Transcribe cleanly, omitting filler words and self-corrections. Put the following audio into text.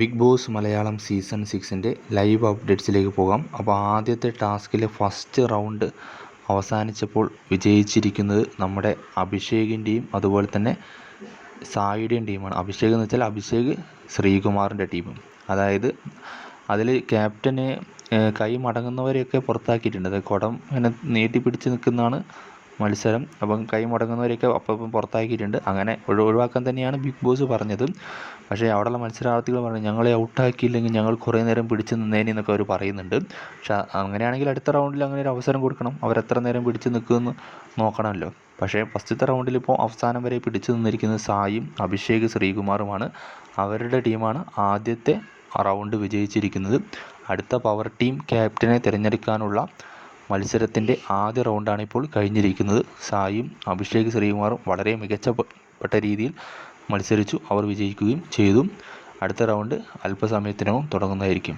Big Boss Malayalam season 6 live അപ്ഡേറ്റ്സിലേക്ക് പോകാം. അപ്പോൾ ആദ്യത്തെ ടാസ്കിലെ ഫസ്റ്റ് റൗണ്ട് അവസാനിച്ചപ്പോൾ വിജയിച്ചിരിക്കുന്നത് നമ്മുടെ അഭിഷേകിൻ്റെയും അതുപോലെ തന്നെ സായിയുടെയും ടീമാണ്. അഭിഷേക് എന്ന് വെച്ചാൽ അഭിഷേക് ശ്രീകുമാറിൻ്റെ ടീമും. അതായത് അതിൽ ക്യാപ്റ്റന് കൈ മടങ്ങുന്നവരെയൊക്കെ പുറത്താക്കിയിട്ടുണ്ട്. അതായത് കുടം ഇങ്ങനെ നീട്ടി പിടിച്ച് നിൽക്കുന്നതാണ് മത്സരം. അപ്പം കൈ മുടങ്ങുന്നവരെയൊക്കെ അപ്പം പുറത്താക്കിയിട്ടുണ്ട്. അങ്ങനെ ഒഴിവാക്കാൻ തന്നെയാണ് ബിഗ് ബോസ് പറഞ്ഞത്. പക്ഷേ അവിടെയുള്ള മത്സരാർത്ഥികൾ പറഞ്ഞു ഞങ്ങളെ ഔട്ടാക്കിയില്ലെങ്കിൽ ഞങ്ങൾ കുറേ നേരം പിടിച്ച് നിന്നേനെ എന്നൊക്കെ അവർ പറയുന്നുണ്ട്. പക്ഷേ അങ്ങനെയാണെങ്കിൽ അടുത്ത റൗണ്ടിൽ അങ്ങനെ ഒരു അവസരം കൊടുക്കണം. അവരെത്ര നേരം പിടിച്ച് നിൽക്കുമെന്ന് നോക്കണമല്ലോ. പക്ഷേ ഫസ്റ്റത്തെ റൗണ്ടിൽ ഇപ്പോൾ അവസാനം വരെ പിടിച്ചു നിന്നിരിക്കുന്നത് സായും അഭിഷേക് ശ്രീകുമാറുമാണ്. അവരുടെ ടീമാണ് ആദ്യത്തെ റൗണ്ട് വിജയിച്ചിരിക്കുന്നത്. അടുത്ത പവർ ടീം ക്യാപ്റ്റനെ തിരഞ്ഞെടുക്കാനുള്ള മത്സരത്തിൻ്റെ ആദ്യ റൗണ്ടാണ് ഇപ്പോൾ കഴിഞ്ഞിരിക്കുന്നത്. സായും അഭിഷേക് ശ്രീകുമാറും വളരെ മികച്ചപ്പെട്ട രീതിയിൽ മത്സരിച്ചു. അവർ വിജയിക്കുകയും ചെയ്തു. അടുത്ത റൗണ്ട് അല്പസമയത്തിനകം തുടങ്ങുന്നതായിരിക്കും.